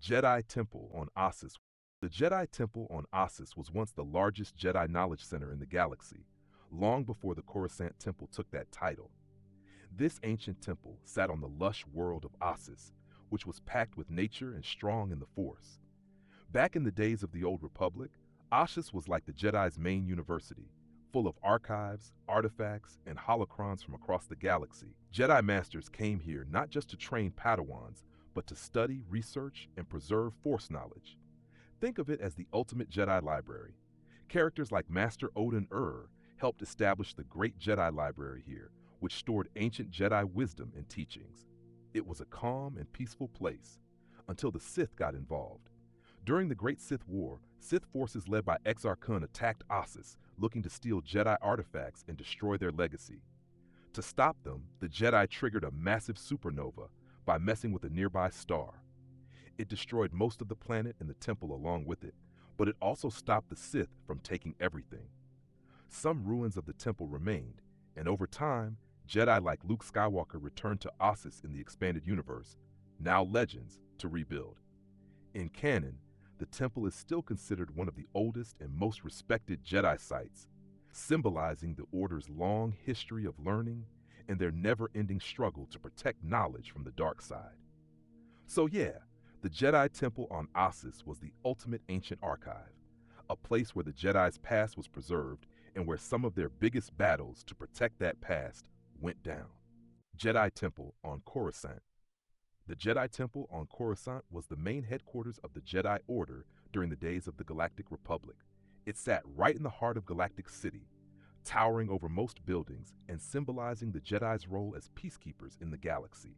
Jedi Temple on Ossus. The Jedi Temple on Ossus was once the largest Jedi knowledge center in the galaxy, long before the Coruscant Temple took that title. This ancient temple sat on the lush world of Ossus, which was packed with nature and strong in the Force. Back in the days of the Old Republic, Ossus was like the Jedi's main university, full of archives, artifacts, and holocrons from across the galaxy. Jedi Masters came here not just to train Padawans, but to study, research, and preserve Force knowledge. Think of it as the ultimate Jedi library. Characters like Master Odin helped establish the Great Jedi Library here, which stored ancient Jedi wisdom and teachings. It was a calm and peaceful place, until the Sith got involved. During the Great Sith War, Sith forces led by Exar Kun attacked Ossus, looking to steal Jedi artifacts and destroy their legacy. To stop them, the Jedi triggered a massive supernova by messing with a nearby star. It destroyed most of the planet and the temple along with it, but it also stopped the Sith from taking everything. Some ruins of the temple remained, and over time, Jedi like Luke Skywalker returned to Ossus in the expanded universe, now legends, to rebuild. In canon, the temple is still considered one of the oldest and most respected Jedi sites, symbolizing the Order's long history of learning and their never-ending struggle to protect knowledge from the dark side. So yeah, the Jedi Temple on Ossus was the ultimate ancient archive, a place where the Jedi's past was preserved and where some of their biggest battles to protect that past went down. Jedi Temple on Coruscant. The Jedi Temple on Coruscant was the main headquarters of the Jedi Order during the days of the Galactic Republic. It sat right in the heart of Galactic City, towering over most buildings and symbolizing the Jedi's role as peacekeepers in the galaxy.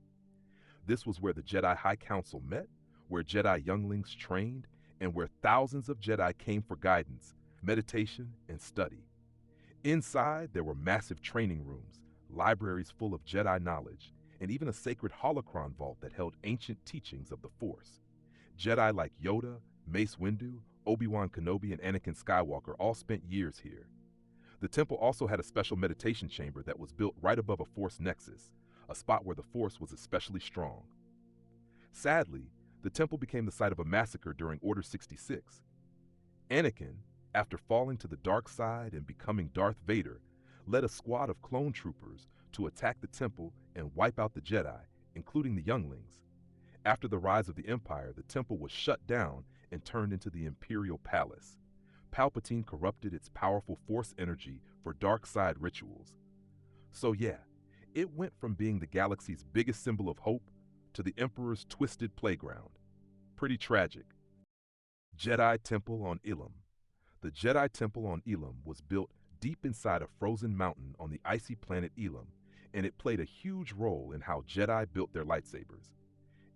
This was where the Jedi High Council met, where Jedi younglings trained, and where thousands of Jedi came for guidance, meditation, and study. Inside, there were massive training rooms, libraries full of Jedi knowledge, and even a sacred holocron vault that held ancient teachings of the Force. Jedi like Yoda, Mace Windu, Obi-Wan Kenobi, and Anakin Skywalker all spent years here. The temple also had a special meditation chamber that was built right above a Force nexus, a spot where the Force was especially strong. Sadly, the temple became the site of a massacre during Order 66. Anakin, after falling to the dark side and becoming Darth Vader, led a squad of clone troopers to attack the temple and wipe out the Jedi, including the younglings. After the rise of the Empire, the temple was shut down and turned into the Imperial Palace. Palpatine corrupted its powerful Force energy for dark side rituals. So yeah, it went from being the galaxy's biggest symbol of hope to the Emperor's twisted playground. Pretty tragic. Jedi Temple on Ilum. The Jedi Temple on Ilum was built deep inside a frozen mountain on the icy planet Ilum, and it played a huge role in how Jedi built their lightsabers.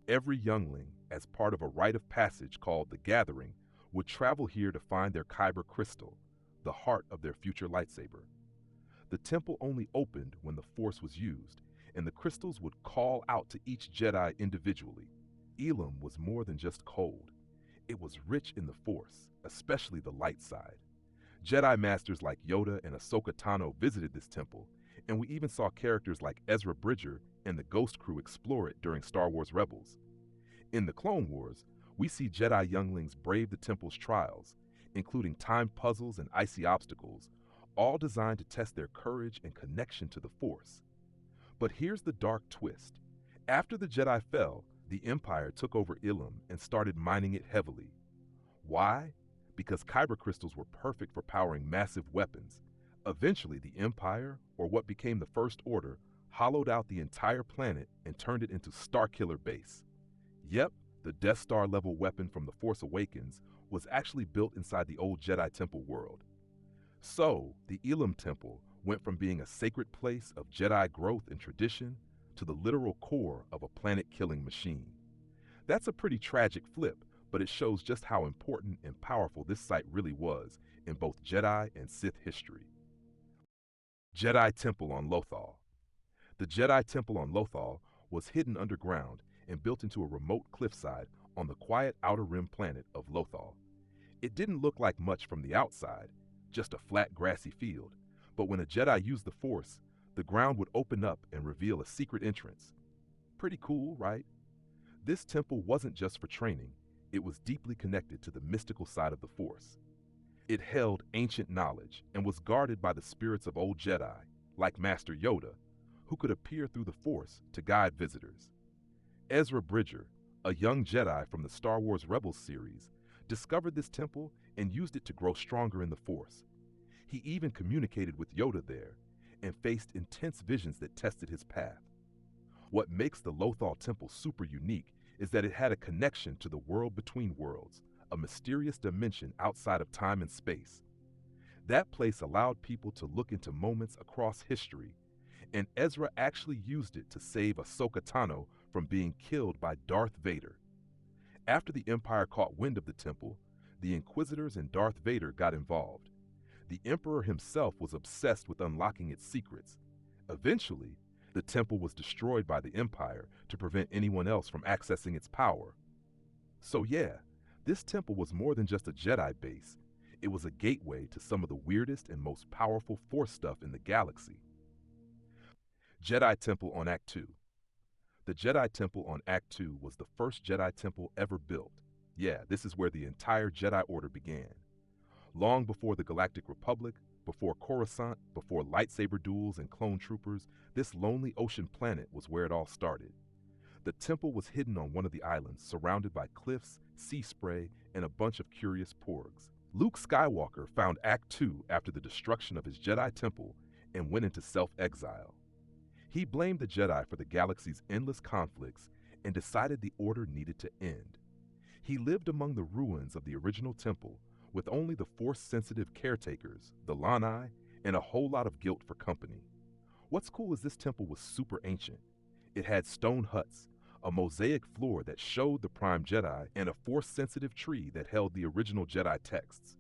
Every youngling, as part of a rite of passage called the Gathering, would travel here to find their Kyber crystal, the heart of their future lightsaber. The temple only opened when the Force was used, and the crystals would call out to each Jedi individually. Ilum was more than just cold. It was rich in the Force, especially the light side. Jedi Masters like Yoda and Ahsoka Tano visited this temple, and we even saw characters like Ezra Bridger and the Ghost Crew explore it during Star Wars Rebels. In the Clone Wars, we see Jedi younglings brave the temple's trials, including timed puzzles and icy obstacles, all designed to test their courage and connection to the Force. But here's the dark twist. After the Jedi fell, the Empire took over Ilum and started mining it heavily. Why? Because Kyber crystals were perfect for powering massive weapons. Eventually, the Empire, or what became the First Order, hollowed out the entire planet and turned it into Starkiller Base. Yep, the Death Star-level weapon from The Force Awakens was actually built inside the old Jedi Temple world. So, the Ilum Temple went from being a sacred place of Jedi growth and tradition to the literal core of a planet-killing machine. That's a pretty tragic flip, but it shows just how important and powerful this site really was in both Jedi and Sith history. Jedi Temple on Lothal. The Jedi Temple on Lothal was hidden underground and built into a remote cliffside on the quiet outer rim planet of Lothal. It didn't look like much from the outside, just a flat grassy field, but when a Jedi used the Force, the ground would open up and reveal a secret entrance. Pretty cool, right? This temple wasn't just for training, It was deeply connected to the mystical side of the Force. It held ancient knowledge and was guarded by the spirits of old Jedi, like Master Yoda, who could appear through the Force to guide visitors. Ezra Bridger, a young Jedi from the Star Wars Rebels series, discovered this temple and used it to grow stronger in the Force. He even communicated with Yoda there and faced intense visions that tested his path. What makes the Lothal Temple super unique is that it had a connection to the world between worlds, a mysterious dimension outside of time and space. That place allowed people to look into moments across history, and Ezra actually used it to save Ahsoka Tano from being killed by Darth Vader. After the Empire caught wind of the temple, the Inquisitors and Darth Vader got involved. The Emperor himself was obsessed with unlocking its secrets. Eventually, the temple was destroyed by the Empire to prevent anyone else from accessing its power. So yeah, this temple was more than just a Jedi base. It was a gateway to some of the weirdest and most powerful Force stuff in the galaxy. Jedi Temple on Act 2. The Jedi Temple on Act 2 was the first Jedi temple ever built. Yeah, this is where the entire Jedi Order began. Long before the Galactic Republic, before Coruscant, before lightsaber duels and clone troopers, this lonely ocean planet was where it all started. The temple was hidden on one of the islands, surrounded by cliffs, sea spray, and a bunch of curious porgs. Luke Skywalker found Act 2 after the destruction of his Jedi temple and went into self-exile. He blamed the Jedi for the galaxy's endless conflicts and decided the Order needed to end. He lived among the ruins of the original temple, with only the Force-sensitive caretakers, the Lanai, and a whole lot of guilt for company. What's cool is this temple was super ancient. It had stone huts, a mosaic floor that showed the Prime Jedi, and a Force-sensitive tree that held the original Jedi texts.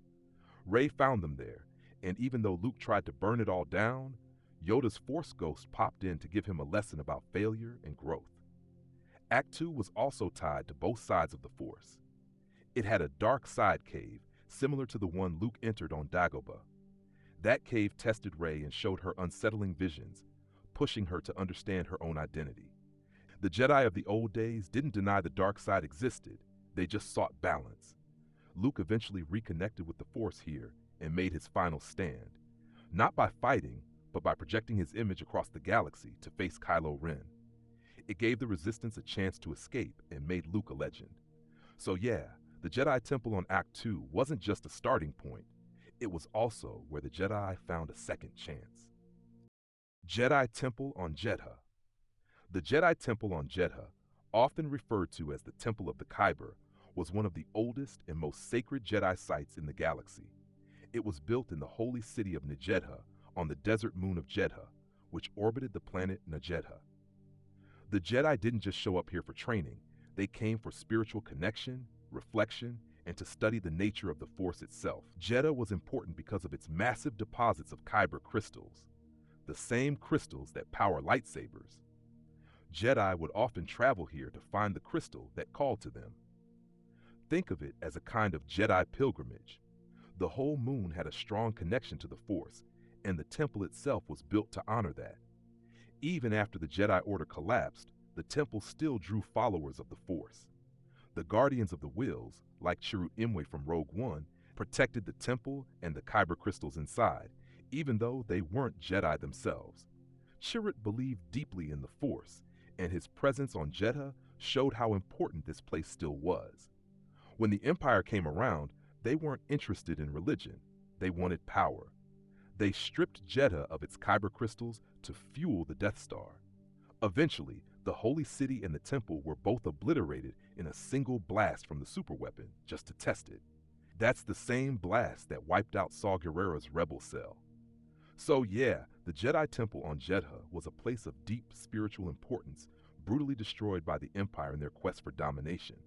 Rey found them there, and even though Luke tried to burn it all down, Yoda's Force ghost popped in to give him a lesson about failure and growth. Act 2 was also tied to both sides of the Force. It had a dark side cave, similar to the one Luke entered on Dagobah. That cave tested Rey and showed her unsettling visions, pushing her to understand her own identity. The Jedi of the old days didn't deny the dark side existed, they just sought balance. Luke eventually reconnected with the Force here and made his final stand, not by fighting, but by projecting his image across the galaxy to face Kylo Ren. It gave the Resistance a chance to escape and made Luke a legend. So yeah, the Jedi Temple on Act 2 wasn't just a starting point, it was also where the Jedi found a second chance. Jedi Temple on Jedha. The Jedi Temple on Jedha, often referred to as the Temple of the Kyber, was one of the oldest and most sacred Jedi sites in the galaxy. It was built in the holy city of Nejedha on the desert moon of Jedha, which orbited the planet Nejedha. The Jedi didn't just show up here for training, they came for spiritual connection, reflection, and to study the nature of the Force itself. Jedha was important because of its massive deposits of Kyber crystals, the same crystals that power lightsabers. Jedi would often travel here to find the crystal that called to them. Think of it as a kind of Jedi pilgrimage. The whole moon had a strong connection to the Force, and the temple itself was built to honor that. Even after the Jedi Order collapsed, the temple still drew followers of the Force. The Guardians of the Whills, like Chirrut Imwe from Rogue One, protected the temple and the Kyber crystals inside, even though they weren't Jedi themselves. Chirrut believed deeply in the Force, and his presence on Jedha showed how important this place still was. When the Empire came around, they weren't interested in religion, they wanted power. They stripped Jedha of its Kyber crystals to fuel the Death Star. Eventually, the Holy City and the Temple were both obliterated in a single blast from the superweapon, just to test it. That's the same blast that wiped out Saw Gerrera's rebel cell. So yeah, the Jedi Temple on Jedha was a place of deep spiritual importance, brutally destroyed by the Empire in their quest for domination.